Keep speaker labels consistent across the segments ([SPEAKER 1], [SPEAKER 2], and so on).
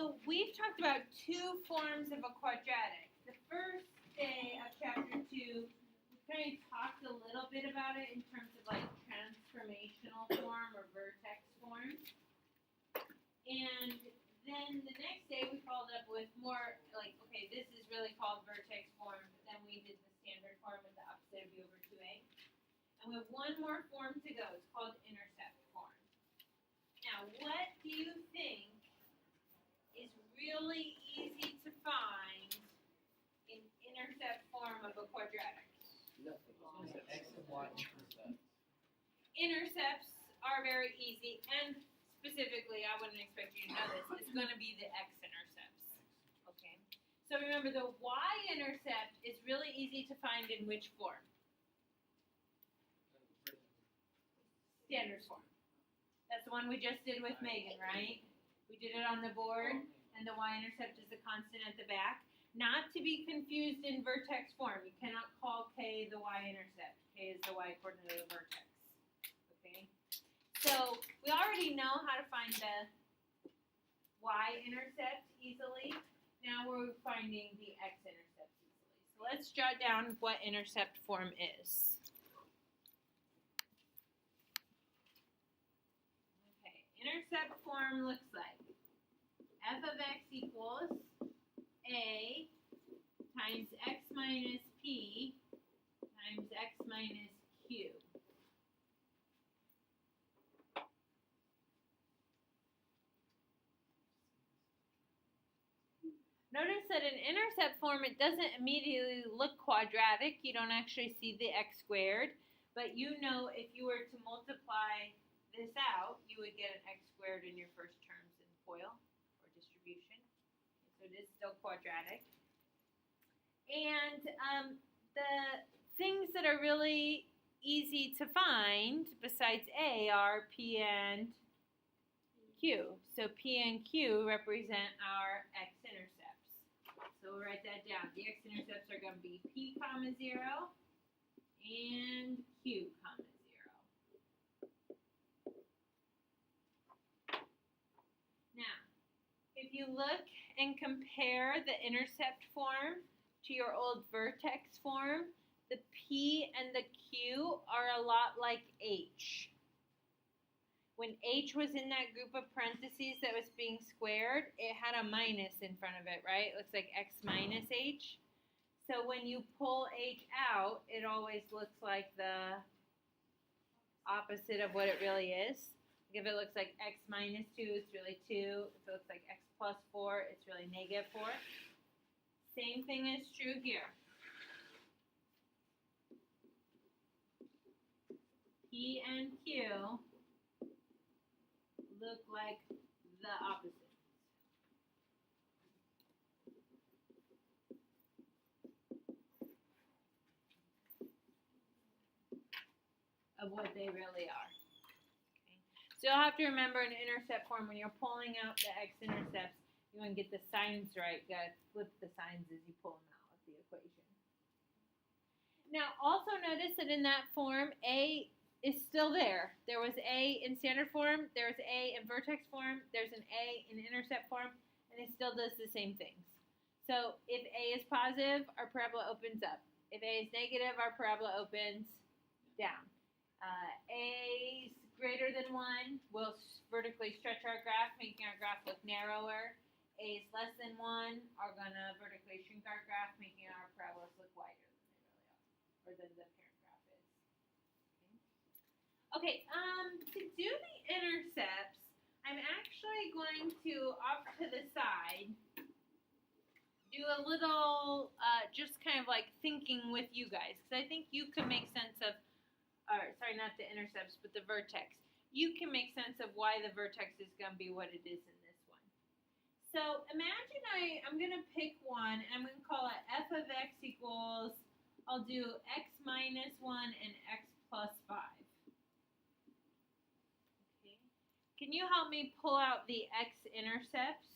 [SPEAKER 1] So we've talked about two forms of a quadratic. The first day of chapter 2, we kind of talked a little bit about it in terms of like transformational form or vertex form. And then the next day we followed up with more like, okay, this is really called vertex form, but then we did the standard form with the opposite of b over 2a. And we have one more form to go. It's called intercept form. Now, what do you think is really easy to find in intercept form of a quadratic?
[SPEAKER 2] Nothing. X and Y intercepts.
[SPEAKER 1] Intercepts are very easy, and specifically, I wouldn't expect you to know this, it's going to be the x-intercepts. Okay? So remember, the y-intercept is really easy to find in which form? Standard form. That's the one we just did with Megan, right? We did it on the board, and the y-intercept is the constant at the back. Not to be confused in vertex form. You cannot call k the y-intercept. K is the y-coordinate of the vertex. Okay? So we already know how to find the y-intercept easily. Now we're finding the x-intercept easily. So let's jot down what intercept form is. Okay, intercept form looks like f of x equals a times x minus p times x minus q. Notice that in intercept form, it doesn't immediately look quadratic. You don't actually see the x squared. But you know if you were to multiply this out, you would get an x squared in your first terms in FOIL or distribution. So it is still quadratic. And the things that are really easy to find besides A are P and Q. So P and Q represent our x-intercepts. So we'll write that down. The x-intercepts are going to be P comma 0 and Q comma 0. Now, if you look and compare the intercept form to your old vertex form, the P and the Q are a lot like H. When H was in that group of parentheses that was being squared, it had a minus in front of it, right? It looks like x minus H. So when you pull H out, it always looks like the opposite of what it really is. If it looks like x minus 2, it's really 2. If it looks like x plus 4, it's really negative 4. Same thing is true here. P and Q look like the opposite of what they really are. Okay. So you'll have to remember in intercept form, when you're pulling out the x-intercepts, you want to get the signs right. You got to flip the signs as you pull them out of the equation. Now also notice that in that form, A is still there. There was A in standard form, there's A in vertex form, there's an A in intercept form, and it still does the same things. So if A is positive, our parabola opens up. If A is negative, our parabola opens down. A is greater than 1 will vertically stretch our graph, making our graph look narrower. A is less than 1 are going to vertically shrink our graph, making our parabolas look wider than they really are, or than the parent graph is. Okay, to do the intercepts, I'm actually going to, off to the side, do a little, just kind of like thinking with you guys, because I think you can make sense of, or sorry, not the intercepts, but the vertex. You can make sense of why the vertex is going to be what it is in this one. So imagine I'm going to pick one, and I'm going to call it f of x equals, I'll do x minus 1 and x plus 5. Can you help me pull out the x-intercepts?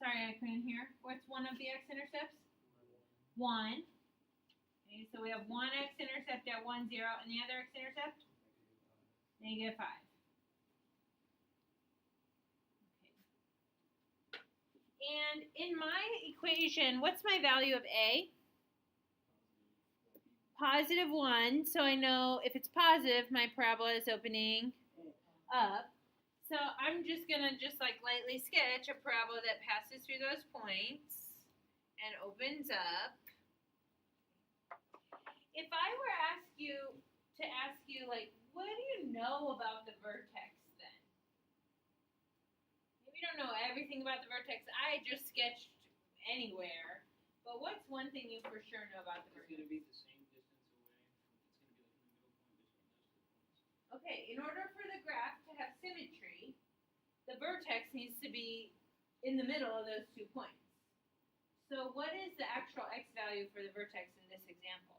[SPEAKER 1] Sorry, I couldn't hear. What's one of the x-intercepts? 1. Okay, so we have one x-intercept at 1, 0, and the other x-intercept? -5. And in my equation, what's my value of A? Positive 1. So I know if it's positive, my parabola is opening up. So I'm just going to lightly sketch a parabola that passes through those points and opens up. If I were to ask you, like, what do you know about the vertex then? Maybe you don't know everything about the vertex. I just sketched anywhere. But what's one thing you for sure know about the vertex?
[SPEAKER 2] It's going to be the same distance away. It's going to be like in the middle point between those 2 points.
[SPEAKER 1] Okay, in order for the graph to have symmetry, the vertex needs to be in the middle of those 2 points. So what is the actual x value for the vertex in this example?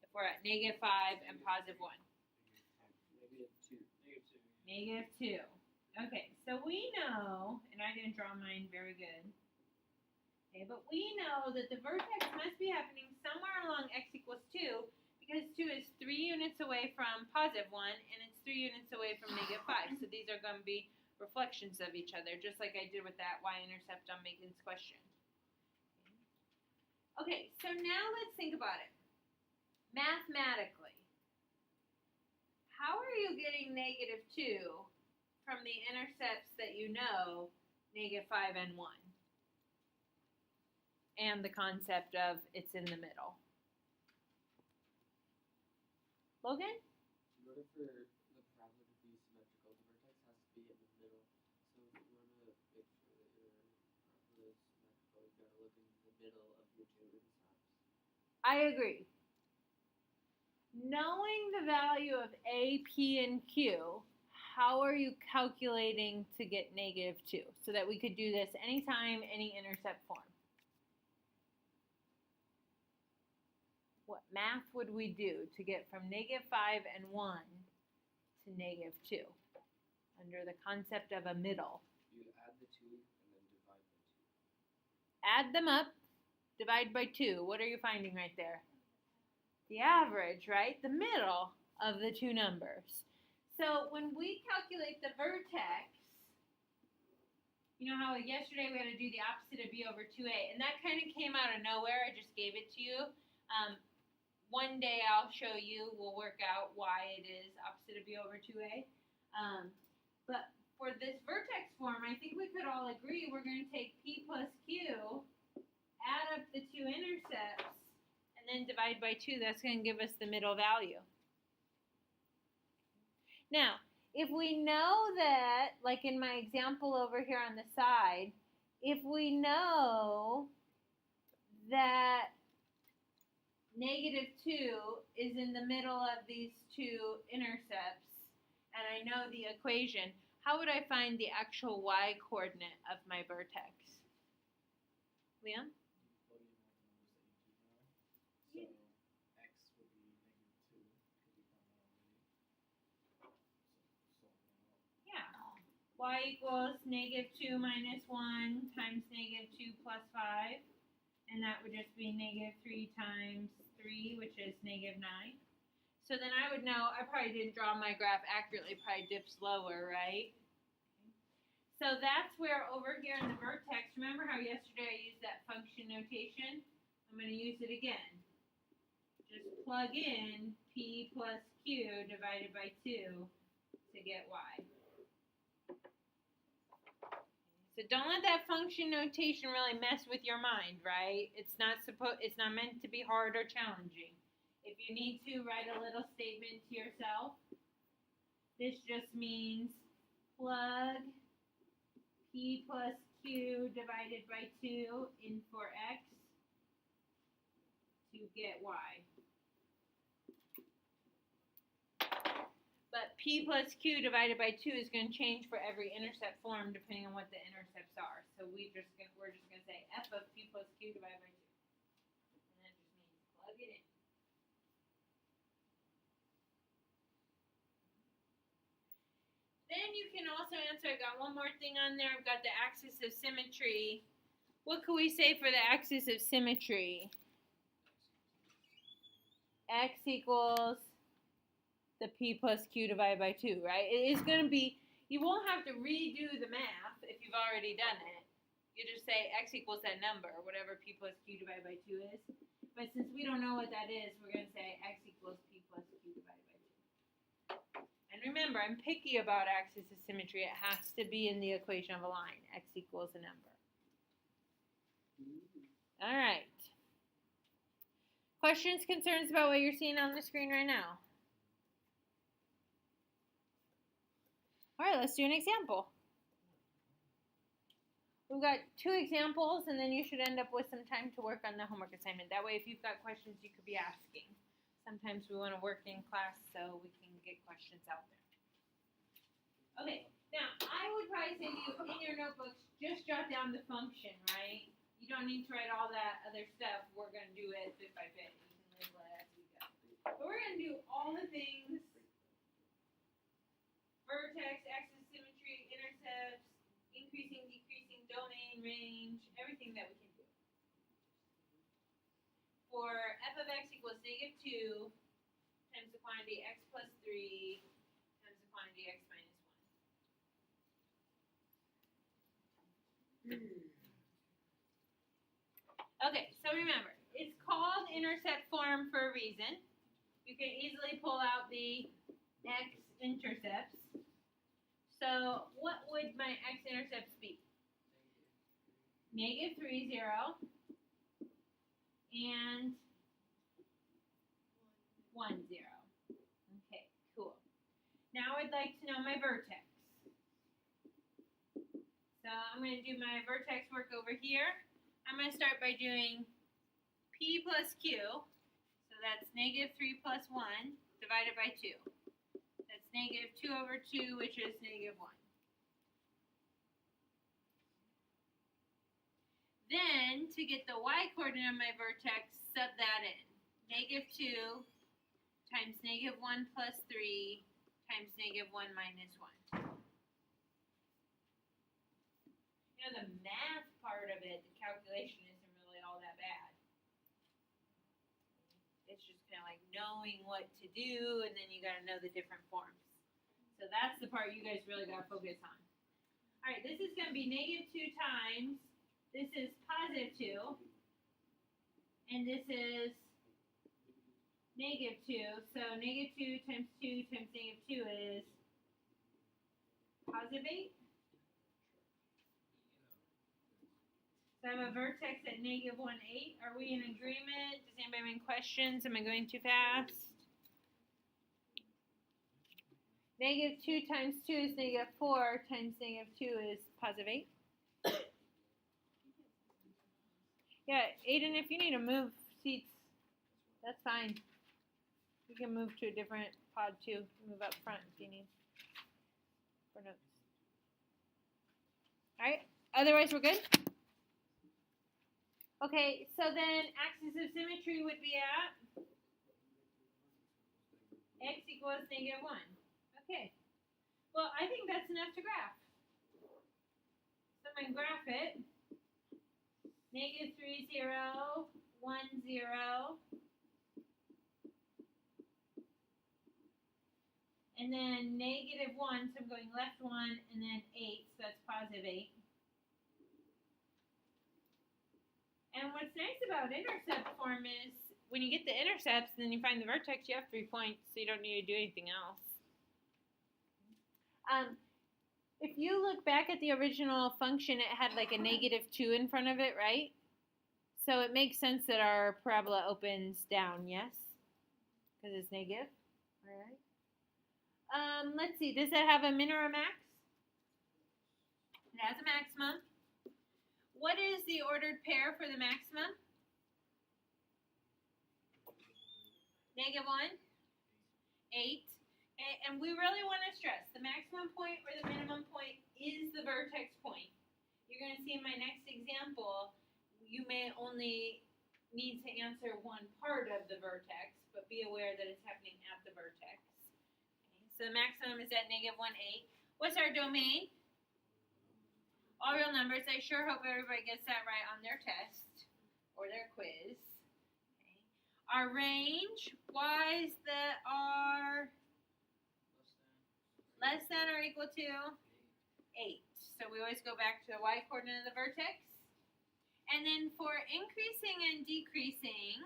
[SPEAKER 1] If we're at -5 and +1.
[SPEAKER 2] Negative 2.
[SPEAKER 1] -2. Okay, so we know, and I didn't draw mine very good. Okay, but we know that the vertex must be happening somewhere along x equals 2 because 2 is 3 units away from +1 and it's 3 units away from -5. So these are going to be reflections of each other, just like I did with that y-intercept on Megan's question. Okay, so now let's think about it. Mathematically, how are you getting -2 from the intercepts that you know, -5 and 1? And the concept of it's in the middle. Logan?
[SPEAKER 3] In order for the parabola to be symmetrical, the vertex has to be in the middle. So if you want to make sure that your parabola is symmetrical, you've got to look in the middle of your 2 intercepts.
[SPEAKER 1] I agree. Knowing the value of A, P, and Q, how are you calculating to get -2? So that we could do this anytime, any intercept form. What math would we do to get from -5 and 1 to -2 under the concept of a middle?
[SPEAKER 3] You add the 2 and then divide by 2.
[SPEAKER 1] Add them up, divide by 2. What are you finding right there? The average, right? The middle of the 2 numbers. So when we calculate the vertex, you know how yesterday we had to do the opposite of b over 2a, and that kind of came out of nowhere. I just gave it to you. One day I'll show you, we'll work out why it is opposite of b over 2a. But for this vertex form, I think we could all agree we're going to take p plus q, add up the 2 intercepts, and then divide by 2. That's going to give us the middle value. Now, if we know that, like in my example over here on the side, if we know that -2 is in the middle of these 2 intercepts, and I know the equation, how would I find the actual y coordinate of my vertex? Liam?
[SPEAKER 2] So x would be -2 because we found that already. So
[SPEAKER 1] Yeah. Y equals -2 minus 1 times -2 plus 5. And that would just be -3 times 3, which is -9. So then I would know, I probably didn't draw my graph accurately, probably dips lower, right? So that's where over here in the vertex, remember how yesterday I used that function notation? I'm going to use it again. Just plug in p plus q divided by 2 to get y. So don't let that function notation really mess with your mind, right? It's not meant to be hard or challenging. If you need to, write a little statement to yourself. This just means plug p plus q divided by 2 in for x to get y. But p plus q divided by 2 is going to change for every intercept form depending on what the intercepts are. So we're just going to say f of p plus q divided by 2. And that just means plug it in. Then you can also answer, I got one more thing on there. I've got the axis of symmetry. What could we say for the axis of symmetry? X equals the p plus q divided by 2, right? It is going to be, you won't have to redo the math if you've already done it. You just say x equals that number, whatever p plus q divided by 2 is. But since we don't know what that is, we're going to say x equals p plus q divided by 2. And remember, I'm picky about axis of symmetry. It has to be in the equation of a line. X equals a number. All right. Questions, concerns about what you're seeing on the screen right now? All right, let's do an example. We've got 2 examples, and then you should end up with some time to work on the homework assignment. That way, if you've got questions, you could be asking. Sometimes we want to work in class so we can get questions out there. Okay, now, I would probably say to you, in your notebooks, just jot down the function, right? You don't need to write all that other stuff. We're going to do it bit by bit. You can label it as we go. But we're going to do all the things: vertex, axis, symmetry, intercepts, increasing, decreasing, domain, range, everything that we can do. For f of x equals -2 times the quantity x plus 3 times the quantity x minus 1. Okay, so remember, it's called intercept form for a reason. You can easily pull out the x-intercepts. So what would my x-intercepts be? -3, 0, and 1, 0. Okay, cool. Now I'd like to know my vertex. So I'm going to do my vertex work over here. I'm going to start by doing p plus q. So that's -3 plus 1 divided by 2. That's -2 over 2, which is -1. Then, to get the y-coordinate of my vertex, sub that in. -2 times -1 plus 3 times -1 minus 1. You know, the math part of it, the calculation isn't really all that bad. It's just kind of like knowing what to do, and then you got to know the different forms. So that's the part you guys really got to focus on. All right, this is going to be -2 times, this is +2, and this is -2. So -2 times 2 times -2 is +8. So I have a vertex at -1, 8. Are we in agreement? Does anybody have any questions? Am I going too fast? -2 times 2 is -4 times -2 is +8. Yeah, Aiden, if you need to move seats, that's fine. You can move to a different pod too. Move up front if you need for notes. All right. Otherwise, we're good. Okay. So then, axis of symmetry would be at x equals -1. Okay. Well, I think that's enough to graph. So I'm going to graph it. -3, 0, 1, 0. And then -1, so I'm going left 1, and then 8, so that's +8. And what's nice about intercept form is when you get the intercepts and then you find the vertex, you have 3 points, so you don't need to do anything else. If you look back at the original function, it had like a -2 in front of it, right? So it makes sense that our parabola opens down, yes? Because it's negative, all right? Let's see, does that have a min or a max? It has a maximum. What is the ordered pair for the maximum? -1, 8. Okay, and we really want to stress the maximum point or the minimum point is the vertex point. You're going to see in my next example, you may only need to answer one part of the vertex, but be aware that it's happening at the vertex. Okay, so the maximum is at -1, 8. What's our domain? All real numbers. I sure hope everybody gets that right on their test or their quiz. Okay. Our range, y's that are less than or equal to 8. So we always go back to the y coordinate of the vertex. And then for increasing and decreasing,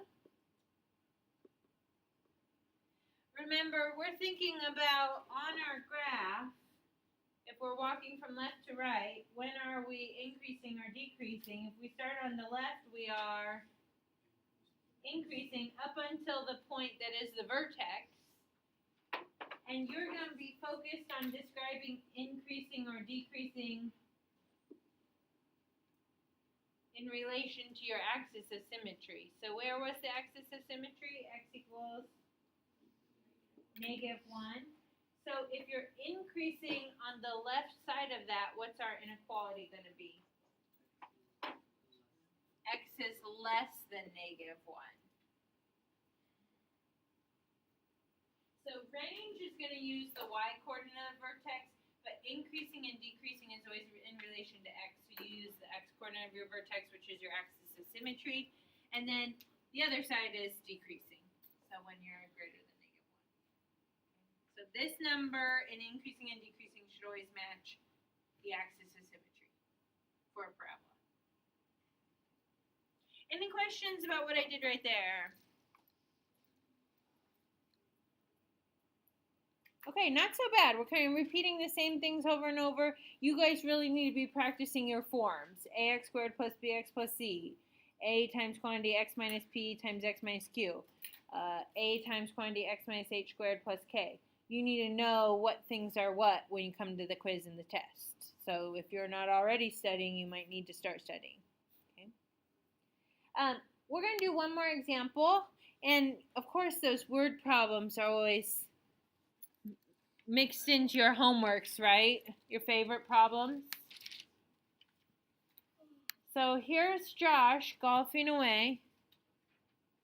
[SPEAKER 1] remember we're thinking about on our graph, if we're walking from left to right, when are we increasing or decreasing? If we start on the left, we are increasing up until the point that is the vertex. And you're going to be focused on describing increasing or decreasing in relation to your axis of symmetry. So where was the axis of symmetry? X equals -1. So if you're increasing on the left side of that, what's our inequality going to be? X is less than -1. So range is going to use the y coordinate of the vertex, but increasing and decreasing is always in relation to x. So you use the x coordinate of your vertex, which is your axis of symmetry. And then the other side is decreasing. So when you're greater than -1. So this number in increasing and decreasing should always match the axis of symmetry for a parabola. Any questions about what I did right there? Okay, not so bad. We're kind of repeating the same things over and over. You guys really need to be practicing your forms. ax squared plus bx plus c. A times quantity x minus p times x minus q. A times quantity x minus h squared plus k. You need to know what things are what when you come to the quiz and the test. So if you're not already studying, you might need to start studying. Okay. We're going to do one more example. And, of course, those word problems are always mixed into your homeworks, right? Your favorite problems. So here's Josh golfing away,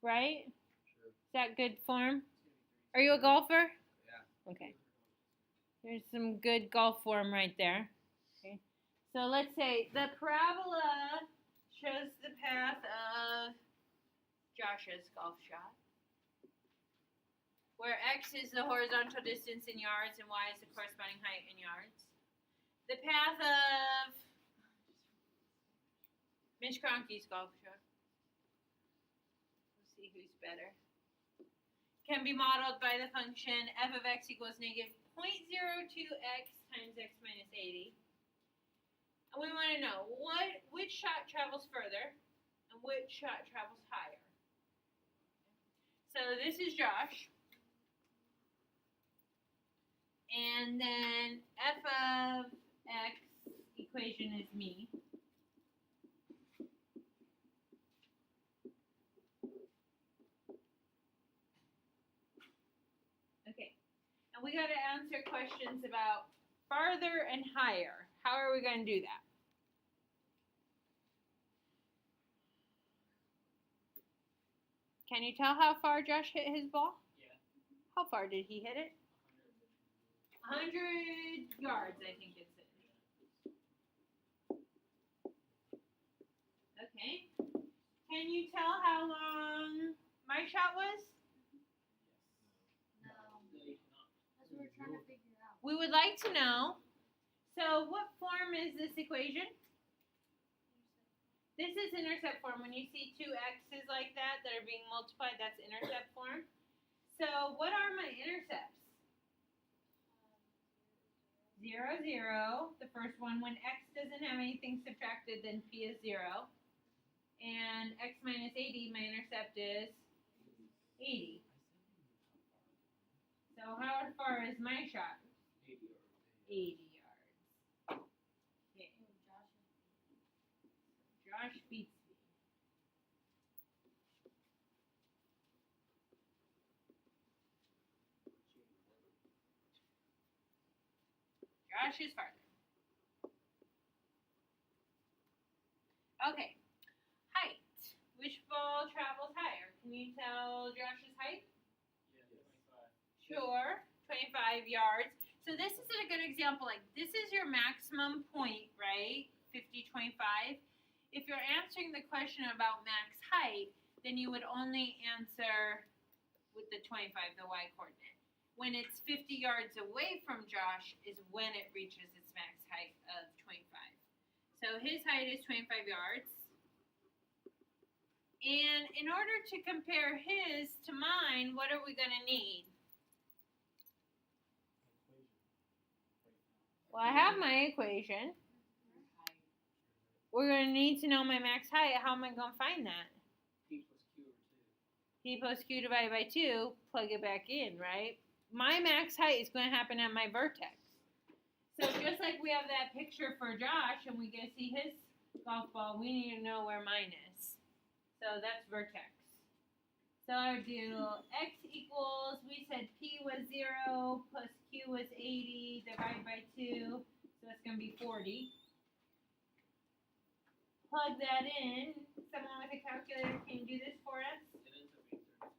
[SPEAKER 1] right?
[SPEAKER 2] Sure.
[SPEAKER 1] Is that good form? Are you a golfer?
[SPEAKER 2] Yeah.
[SPEAKER 1] Okay. There's some good golf form right there. Okay. So let's say the parabola shows the path of Josh's golf shot, where x is the horizontal distance in yards and y is the corresponding height in yards. The path of Mitch Kroenke's golf shot, let's see who's better, can be modeled by the function f of x equals -0.02x times x minus 80. And we want to know which shot travels further and which shot travels higher. So this is Josh. And then f of x equation is me. Okay. And we got to answer questions about farther and higher. How are we going to do that? Can you tell how far Josh hit his ball?
[SPEAKER 2] Yeah.
[SPEAKER 1] How far did he hit it? 100 yards, I think it said. Okay. Can you tell how long my shot was?
[SPEAKER 4] No. That's what we're trying to figure out.
[SPEAKER 1] We would like to know. So what form is this equation? This is intercept form. When you see two x's like that are being multiplied, that's intercept form. So what are my intercepts? 0, 0. The first one, when x doesn't have anything subtracted, then p is 0. And x minus 80, my intercept is 80. So how far is my shot? 80 yards. Okay. Josh beats me. Josh is farther. Okay. Height. Which ball travels higher? Can you tell Josh's height?
[SPEAKER 2] Yeah, 25.
[SPEAKER 1] Sure. 25 yards. So this is a good example. Like, this is your maximum point, right? 50, 25. If you're answering the question about max height, then you would only answer with the 25, the y coordinate. When it's 50 yards away from Josh is when it reaches its max height of 25. So his height is 25 yards. And in order to compare his to mine, what are we going to need? Well, I have my equation. We're going to need to know my max height. How am I going to find that?
[SPEAKER 3] P plus Q over 2.
[SPEAKER 1] P plus Q divided by 2, plug it back in, right? My max height is going to happen at my vertex. So just like we have that picture for Josh and we get to see his golf ball, we need to know where mine is. So that's vertex. So I would do x equals, we said P was 0 plus Q was 80 divided by 2. So that's going to be 40. Plug that in. Someone with a calculator can do this for us.
[SPEAKER 3] It ends up being 32.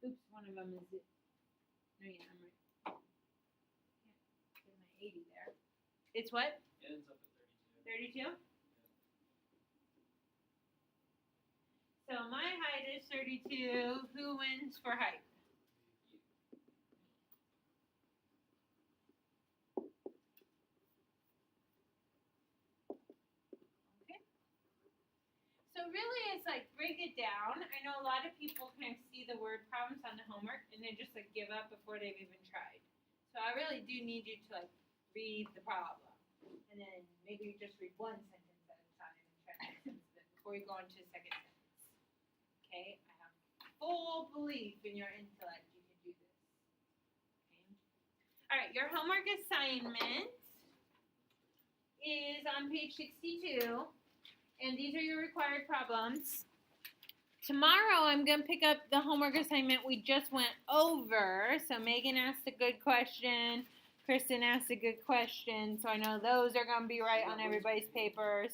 [SPEAKER 1] Oops, one of them is it. No, yeah, I'm right. Yeah, get my 80 there. It's what?
[SPEAKER 3] It ends up at 32.
[SPEAKER 1] 32? So my height is 32. Who wins for height? Okay. So really it's like break it down. I know a lot of people kind of see the word problems on the homework and then just like give up before they've even tried. So I really do need you to like read the problem. And then maybe just read one sentence at a time and try to make sense of it before you go into the second sentence. Okay, I have full belief in your intellect. You can do this. Okay. All right, your homework assignment is on page 62, and these are your required problems. Tomorrow, I'm going to pick up the homework assignment we just went over. So Megan asked a good question. Kristen asked a good question. So I know those are going to be right on everybody's papers.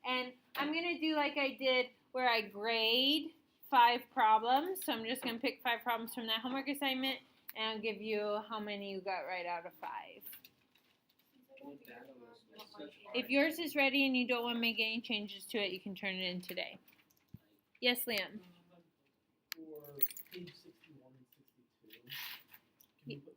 [SPEAKER 1] And I'm going to do like I did where I grade 5 problems. So I'm just going to pick 5 problems from that homework assignment, and I'll give you how many you got right out of 5. If yours is ready and you don't want to make any changes to it, you can turn it in today. Yes, Liam?
[SPEAKER 2] For page 61 and 62, can you put